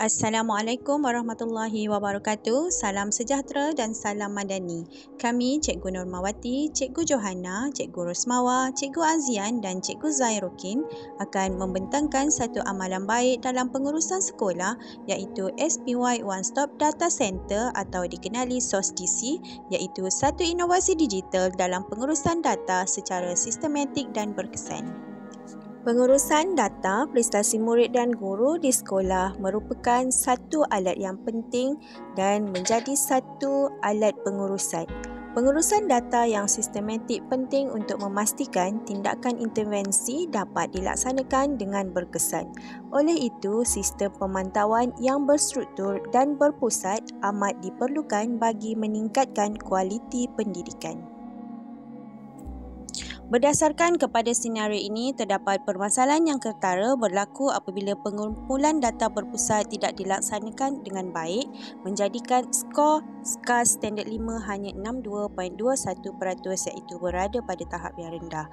Assalamualaikum warahmatullahi wabarakatuh. Salam sejahtera dan salam madani. Kami Cikgu Nurmawati, Cikgu Johana, Cikgu Rosmawa, Cikgu Azian dan Cikgu Zairukin akan membentangkan satu amalan baik dalam pengurusan sekolah iaitu SPY One Stop Data Center atau dikenali SOSDC, iaitu satu inovasi digital dalam pengurusan data secara sistematik dan berkesan. Pengurusan data prestasi murid dan guru di sekolah merupakan satu alat yang penting dan menjadi satu alat pengurusan. Pengurusan data yang sistematik penting untuk memastikan tindakan intervensi dapat dilaksanakan dengan berkesan. Oleh itu, sistem pemantauan yang berstruktur dan berpusat amat diperlukan bagi meningkatkan kualiti pendidikan. Berdasarkan kepada senario ini, terdapat permasalahan yang ketara berlaku apabila pengumpulan data berpusat tidak dilaksanakan dengan baik, menjadikan skor SCAS Standard 5 hanya 62.21% iaitu berada pada tahap yang rendah.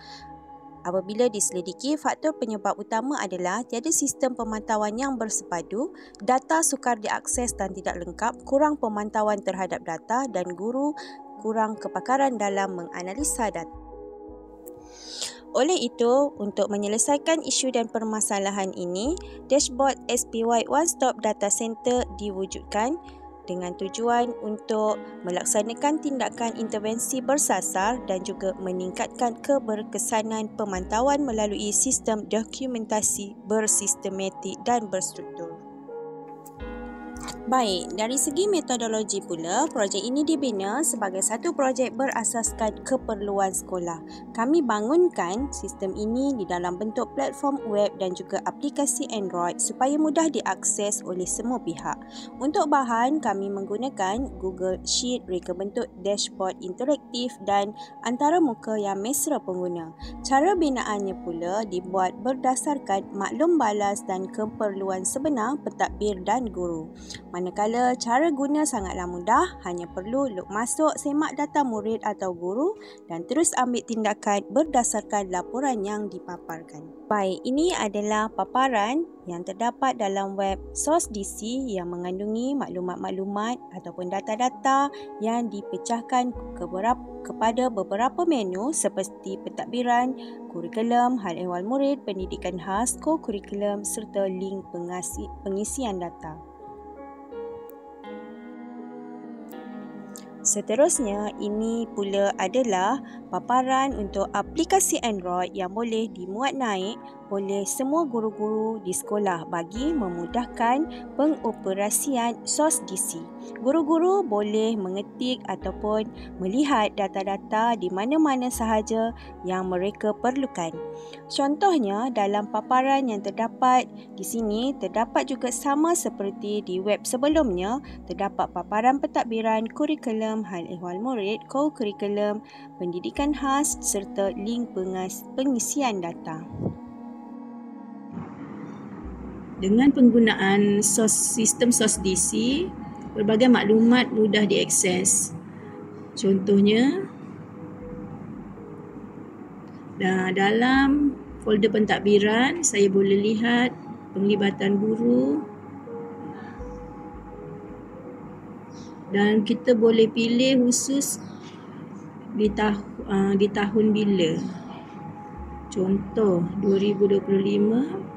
Apabila diselidiki, faktor penyebab utama adalah tiada sistem pemantauan yang bersepadu, data sukar diakses dan tidak lengkap, kurang pemantauan terhadap data dan guru kurang kepakaran dalam menganalisa data. Oleh itu, untuk menyelesaikan isu dan permasalahan ini, dashboard SPY One Stop Data Center diwujudkan dengan tujuan untuk melaksanakan tindakan intervensi bersasar dan juga meningkatkan keberkesanan pemantauan melalui sistem dokumentasi bersistematik dan berstruktur. Baik, dari segi metodologi pula, projek ini dibina sebagai satu projek berasaskan keperluan sekolah. Kami bangunkan sistem ini di dalam bentuk platform web dan juga aplikasi Android supaya mudah diakses oleh semua pihak. Untuk bahan, kami menggunakan Google Sheet, reka bentuk dashboard interaktif dan antaramuka yang mesra pengguna. Cara binaannya pula dibuat berdasarkan maklum balas dan keperluan sebenar pentadbir dan guru. Manakala cara guna sangatlah mudah, hanya perlu log masuk, semak data murid atau guru dan terus ambil tindakan berdasarkan laporan yang dipaparkan. Baik, ini adalah paparan yang terdapat dalam web SOSDC yang mengandungi maklumat-maklumat ataupun data-data yang dipecahkan kepada beberapa menu seperti pentadbiran, kurikulum, hal ehwal murid, pendidikan khas, co-kurikulum serta link pengisian data. Seterusnya, ini pula adalah paparan untuk aplikasi Android yang boleh dimuat naik oleh semua guru-guru di sekolah bagi memudahkan pengoperasian SOSDC. Guru-guru boleh mengetik ataupun melihat data-data di mana-mana sahaja yang mereka perlukan. Contohnya, dalam paparan yang terdapat di sini, terdapat juga sama seperti di web sebelumnya, terdapat paparan pentadbiran, kurikulum, hal ehwal murid, co-kurikulum, pendidikan khas serta link pengisian data. Dengan penggunaan sistem SOSDC, berbagai maklumat mudah diakses. Contohnya, dalam folder pentadbiran, saya boleh lihat penglibatan guru dan kita boleh pilih khusus di tahun bila. Contoh 2025.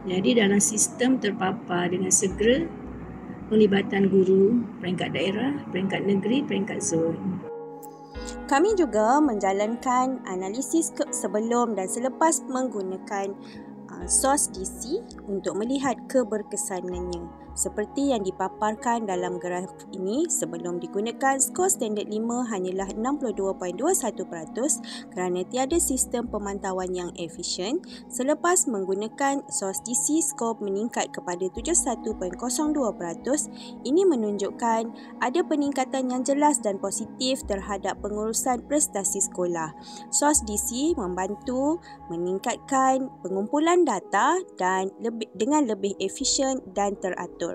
Jadi dalam sistem terpapar dengan segera penglibatan guru, peringkat daerah, peringkat negeri, peringkat zon. Kami juga menjalankan analisis sebelum dan selepas menggunakan SOSDC untuk melihat keberkesanannya. Seperti yang dipaparkan dalam graf ini, sebelum digunakan skor standard 5 hanyalah 62.21% kerana tiada sistem pemantauan yang efisien. Selepas menggunakan SOSDC, skor meningkat kepada 71.02%. Ini menunjukkan ada peningkatan yang jelas dan positif terhadap pengurusan prestasi sekolah. SOSDC membantu meningkatkan pengumpulan data dan dengan lebih efisien dan teratur.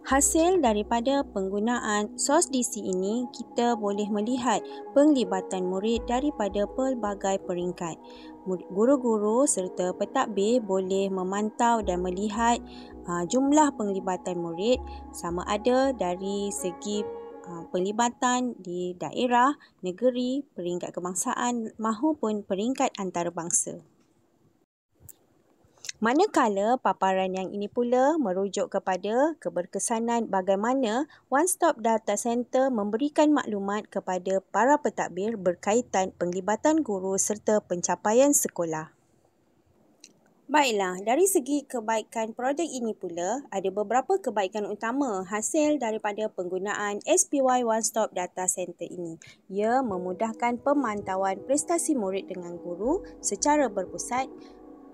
Hasil daripada penggunaan SOSDC ini, kita boleh melihat penglibatan murid daripada pelbagai peringkat. Guru-guru serta pentadbir boleh memantau dan melihat jumlah penglibatan murid sama ada dari segi penglibatan di daerah, negeri, peringkat kebangsaan maupun peringkat antarabangsa. Manakala paparan yang ini pula merujuk kepada keberkesanan bagaimana One Stop Data Center memberikan maklumat kepada para pentadbir berkaitan penglibatan guru serta pencapaian sekolah. Baiklah, dari segi kebaikan projek ini pula, ada beberapa kebaikan utama hasil daripada penggunaan SPY One Stop Data Center ini. Ia memudahkan pemantauan prestasi murid dengan guru secara berpusat.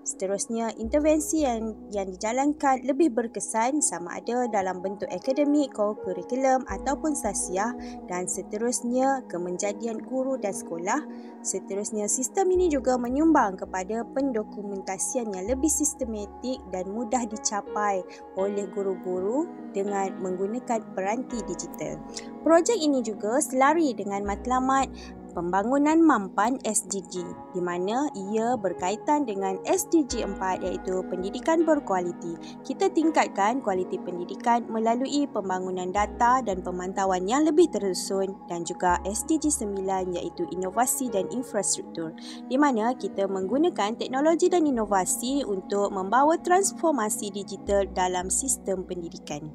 Seterusnya, intervensi yang dijalankan lebih berkesan sama ada dalam bentuk akademik, kurikulum ataupun sasiah, dan seterusnya kemenjadian guru dan sekolah. Seterusnya, sistem ini juga menyumbang kepada pendokumentasian yang lebih sistematik dan mudah dicapai oleh guru-guru dengan menggunakan peranti digital. Projek ini juga selari dengan matlamat Pembangunan Mampan SDG, di mana ia berkaitan dengan SDG 4 iaitu pendidikan berkualiti. Kita tingkatkan kualiti pendidikan melalui pembangunan data dan pemantauan yang lebih tersusun, dan juga SDG 9 iaitu inovasi dan infrastruktur, di mana kita menggunakan teknologi dan inovasi untuk membawa transformasi digital dalam sistem pendidikan.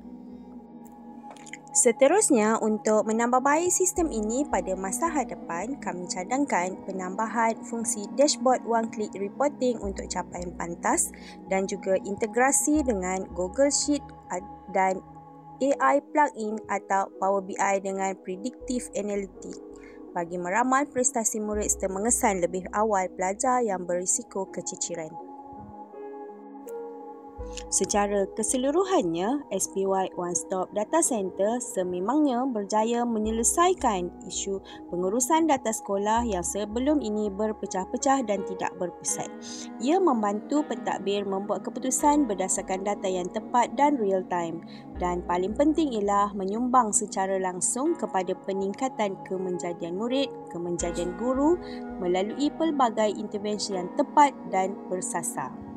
Seterusnya, untuk menambah baik sistem ini pada masa hadapan, kami cadangkan penambahan fungsi dashboard one-click reporting untuk capaian pantas dan juga integrasi dengan Google Sheet dan AI plugin atau Power BI dengan predictive analytics bagi meramal prestasi murid serta mengesan lebih awal pelajar yang berisiko keciciran. Secara keseluruhannya, SPY One Stop Data Center sememangnya berjaya menyelesaikan isu pengurusan data sekolah yang sebelum ini berpecah-pecah dan tidak berpusat. Ia membantu pentadbir membuat keputusan berdasarkan data yang tepat dan real time, dan paling penting ialah menyumbang secara langsung kepada peningkatan kemenjadian murid, kemenjadian guru melalui pelbagai intervensi yang tepat dan bersasar.